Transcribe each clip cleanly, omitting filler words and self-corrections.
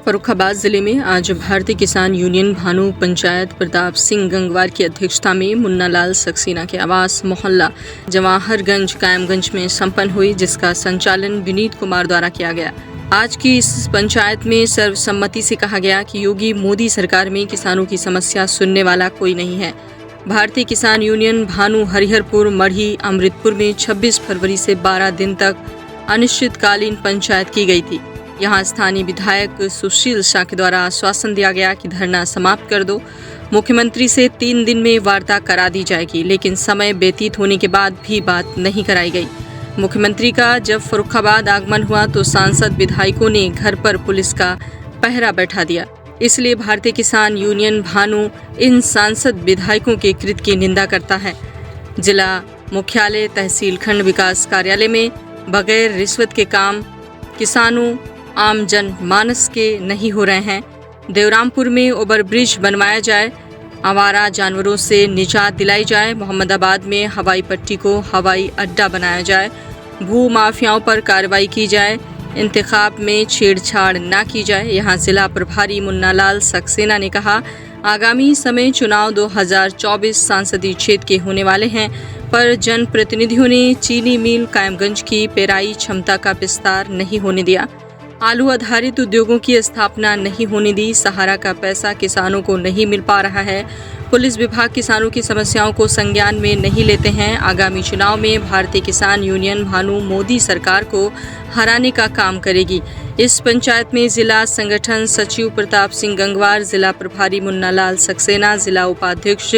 फर्रुखाबाद जिले में आज भारतीय किसान यूनियन भानु पंचायत प्रताप सिंह गंगवार की अध्यक्षता में मुन्ना लाल सक्सेना के आवास मोहल्ला जवाहरगंज कायमगंज में संपन्न हुई, जिसका संचालन विनीत कुमार द्वारा किया गया। आज की इस पंचायत में सर्वसम्मति से कहा गया कि योगी मोदी सरकार में किसानों की समस्या सुनने वाला कोई नहीं है। भारतीय किसान यूनियन भानु हरिहरपुर मढ़ी अमृतपुर में 26 फरवरी से 12 दिन तक अनिश्चितकालीन पंचायत की गई थी। यहाँ स्थानीय विधायक सुशील शाह के द्वारा आश्वासन दिया गया कि धरना समाप्त कर दो, मुख्यमंत्री से 3 दिन में वार्ता करा दी जाएगी, लेकिन समय व्यतीत होने के बाद भी बात नहीं कराई गई। मुख्यमंत्री का जब फर्रुखाबाद आगमन हुआ तो सांसद विधायकों ने घर पर पुलिस का पहरा बैठा दिया। इसलिए भारतीय किसान यूनियन भानु इन सांसद विधायकों के कृत्य की निंदा करता है। जिला मुख्यालय तहसील खंड विकास कार्यालय में बगैर रिश्वत के काम किसानों आम जन मानस के नहीं हो रहे हैं। देवरामपुर में ओवरब्रिज बनवाया जाए, आवारा जानवरों से निजात दिलाई जाए, मोहम्मदाबाद में हवाई पट्टी को हवाई अड्डा बनाया जाए, भू माफियाओं पर कार्रवाई की जाए, इंतखाब में छेड़छाड़ ना की जाए। यहाँ जिला प्रभारी मुन्ना लाल सक्सेना ने कहा, आगामी समय चुनाव 2024 संसदीय क्षेत्र के होने वाले हैं, पर जनप्रतिनिधियों ने चीनी मिल कायमगंज की पेराई क्षमता का विस्तार नहीं होने दिया, आलू आधारित उद्योगों की स्थापना नहीं होने दी, सहारा का पैसा किसानों को नहीं मिल पा रहा है, पुलिस विभाग किसानों की समस्याओं को संज्ञान में नहीं लेते हैं। आगामी चुनाव में भारतीय किसान यूनियन भानु मोदी सरकार को हराने का काम करेगी। इस पंचायत में जिला संगठन सचिव प्रताप सिंह गंगवार, जिला प्रभारी मुन्ना लाल सक्सेना, जिला उपाध्यक्ष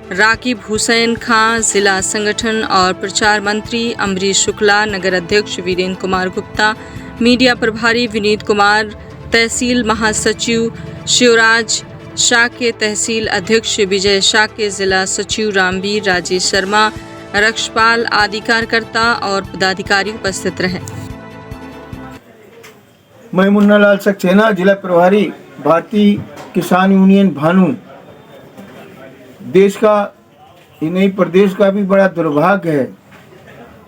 राकिब हुसैन खां, जिला संगठन और प्रचार मंत्री अमरीश शुक्ला, नगर अध्यक्ष वीरेंद्र कुमार गुप्ता, मीडिया प्रभारी विनीत कुमार, तहसील महासचिव शिवराज शाह के तहसील अध्यक्ष विजय शाह के जिला सचिव रामवीर, राजेश शर्मा, रक्षपाल आदि कार्यकर्ता और पदाधिकारी उपस्थित रहे। मैं मुन्ना लाल सक्सेना, जिला प्रभारी भारतीय किसान यूनियन भानु। देश का ही नहीं प्रदेश का भी बड़ा दुर्भाग्य है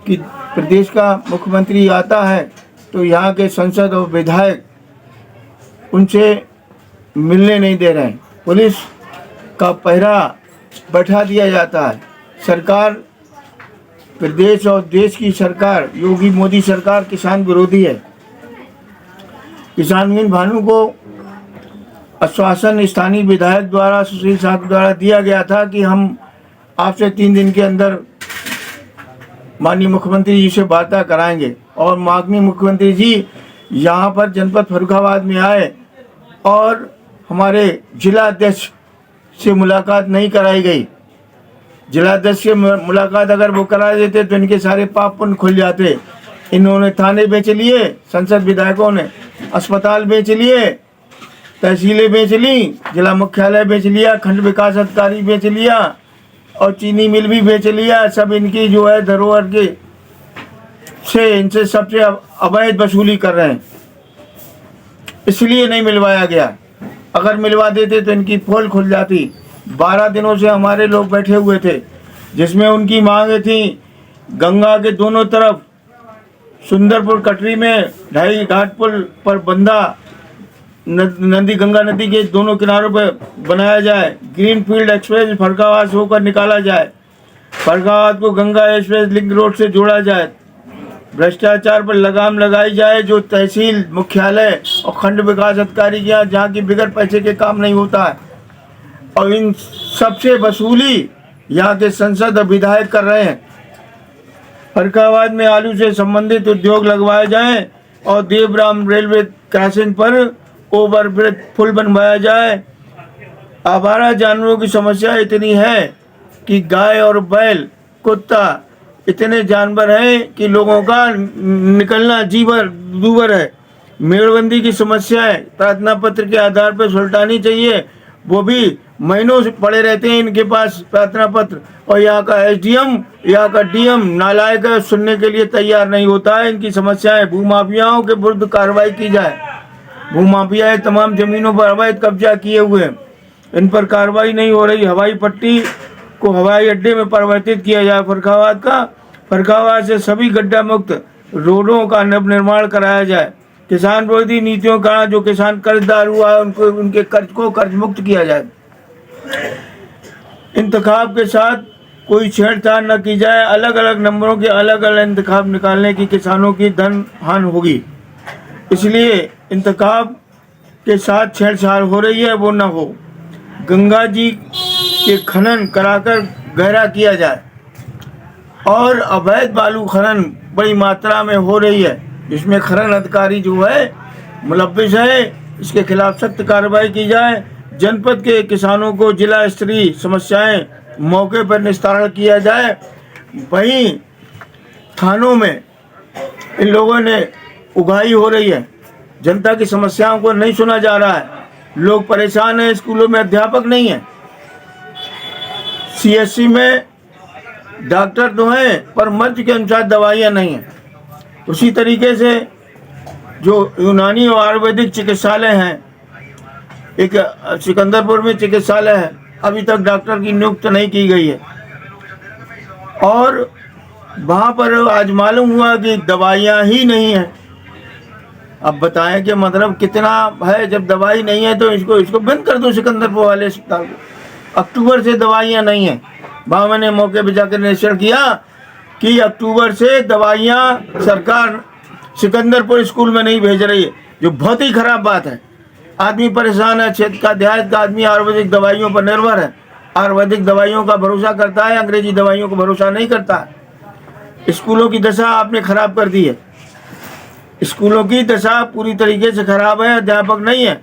कि प्रदेश का मुख्यमंत्री आता है तो यहाँ के संसद और विधायक उनसे मिलने नहीं दे रहे हैं, पुलिस का पहरा बैठा दिया जाता है। सरकार, प्रदेश और देश की सरकार, योगी मोदी सरकार किसान विरोधी है। किसान यूनियन भानु को आश्वासन स्थानीय विधायक द्वारा सुशील शाह द्वारा दिया गया था कि हम आपसे 3 दिन के अंदर माननीय मुख्यमंत्री जी से वार्ता कराएंगे, और माननीय मुख्यमंत्री जी यहाँ पर जनपद फर्रुखाबाद में आए और हमारे जिला अध्यक्ष से मुलाकात नहीं कराई गई। जिला अध्यक्ष से मुलाकात अगर वो करा देते तो इनके सारे पाप पुण्य खुल जाते। इन्होंने थाने बेच लिए, संसद विधायकों ने अस्पताल बेच लिए, तहसीलें बेच ली, जिला मुख्यालय बेच लिया, खंड विकास अधिकारी बेच लिया और चीनी मिल भी बेच लिया। सब इनकी जो है धरोहर के से इनसे सबसे अवैध वसूली कर रहे हैं, इसलिए नहीं मिलवाया गया। अगर मिलवा देते तो इनकी पोल खुल जाती। 12 दिनों से हमारे लोग बैठे हुए थे, जिसमें उनकी मांगें थी गंगा के दोनों तरफ सुंदरपुर कटरी में 2.5 घाट पुल पर बंदा नदी, गंगा नदी के दोनों किनारों पर बनाया जाए, ग्रीन फील्ड एक्सप्रेस फर्रुखाबाद से होकर निकाला जाए, फर्रुखाबाद को गंगा एक्सप्रेस लिंक रोड से जोड़ा जाए, भ्रष्टाचार पर लगाम लगाई जाए, जो तहसील मुख्यालय और खंड विकास अधिकारी के यहाँ जहाँ की बिगड़ पैसे के काम नहीं होता है, और इन सबसे वसूली यहाँ के संसद और विधायक कर रहे हैं। फर्रुखाबाद में आलू से संबंधित उद्योग लगवाए जाएं और देवराम रेलवे क्रॉसिंग पर ओवरब्रिज पुल बनवाया जाए। आवारा जानवरों की समस्या इतनी है कि गाय और बैल, कुत्ता, इतने जानवर हैं कि लोगों का निकलना जीवर दूवर है। मेड़बंदी की समस्याएं प्रार्थना पत्र के आधार पर सुलटानी चाहिए, वो भी महीनों से पड़े रहते हैं इनके पास प्रार्थना पत्र, और यहाँ का एसडीएम, यहाँ का डीएम नालायक है, सुनने के लिए तैयार नहीं होता है इनकी समस्याएं। भूमाफियाओं के विरुद्ध कार्रवाई की जाए। भूमाफिया तमाम जमीनों पर अवैध कब्जा किए हुए हैं, इन पर कार्रवाई नहीं हो रही। हवाई पट्टी को हवाई अड्डे में परिवर्तित किया जाए फर्रुखाबाद का। फर्रुखाबाद से सभी गड्ढा मुक्त रोडों का नव निर्माण कराया जाए। किसान विरोधी नीतियों का जो किसान कर्जदार हुआ है उनको उनके कर्ज को कर्ज मुक्त किया जाए। इंतखाब के साथ कोई छेड़छाड़ न की जाए। अलग अलग नंबरों के अलग अलग इंतखाब निकालने की किसानों की धन हानि होगी, इसलिए इंतखाब के साथ छेड़छाड़ हो रही है वो न हो। गंगा जी के खनन कराकर गहरा किया जाए और अवैध बालू खनन बड़ी मात्रा में हो रही है, जिसमें खनन अधिकारी जो है मुलव्विस है, इसके खिलाफ सख्त कार्रवाई की जाए। जनपद के किसानों को जिला स्तरीय समस्याएं मौके पर निस्तारण किया जाए। वहीं थानों में इन लोगों ने उगाही हो रही है, जनता की समस्याओं को नहीं सुना जा रहा है, लोग परेशान हैं, स्कूलों में अध्यापक नहीं है, सीएससी में डॉक्टर तो हैं पर मर्ज के अनुसार दवाइयाँ नहीं हैं। उसी तरीके से जो यूनानी और आयुर्वेदिक चिकित्सालय हैं, एक सिकंदरपुर में चिकित्सालय है, अभी तक डॉक्टर की नियुक्ति नहीं की गई है और वहाँ पर आज मालूम हुआ कि दवाइयाँ ही नहीं हैं। अब बताएं कि मतलब कितना है, जब दवाई नहीं है तो इसको बंद कर दो सिकंदरपुर वाले अस्पताल को। अक्टूबर से दवाइयाँ नहीं हैं। वहाँ मैंने मौके पर जाकर निरीक्षण किया कि अक्टूबर से दवाइयाँ सरकार सिकंदरपुर स्कूल में नहीं भेज रही है, जो बहुत ही खराब बात है। आदमी परेशान है, क्षेत्र का देहात का आदमी आयुर्वेदिक दवाइयों पर निर्भर है, आयुर्वेदिक दवाइयों का भरोसा करता है, अंग्रेजी दवाइयों को भरोसा नहीं करता। स्कूलों की दशा आपने खराब कर दी है, स्कूलों की दशा पूरी तरीके से खराब है, अध्यापक नहीं है।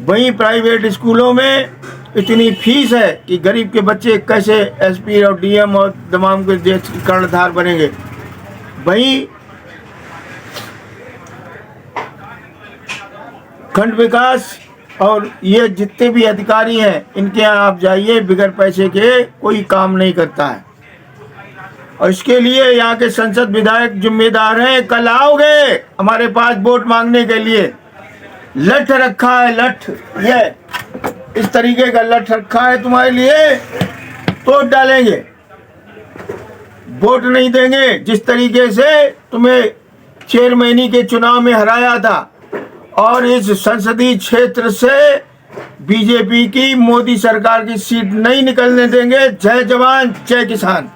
वहीं प्राइवेट स्कूलों में इतनी फीस है कि गरीब के बच्चे कैसे एसपी और डीएम और तमाम के देश के कर्णधार बनेंगे। वहीं खंड विकास और ये जितने भी अधिकारी हैं, इनके यहाँ आप जाइए, बिगैर पैसे के कोई काम नहीं करता है और इसके लिए यहाँ के संसद विधायक जिम्मेदार हैं। कल आओगे हमारे पास वोट मांगने के लिए, लठ रखा है, लठ ये इस तरीके का लठ रखा है तुम्हारे लिए, तोड़ डालेंगे, वोट नहीं देंगे। जिस तरीके से तुम्हें चेयरमैनी के चुनाव में हराया था और इस संसदीय क्षेत्र से बीजेपी की मोदी सरकार की सीट नहीं निकलने देंगे। जय जवान जय किसान।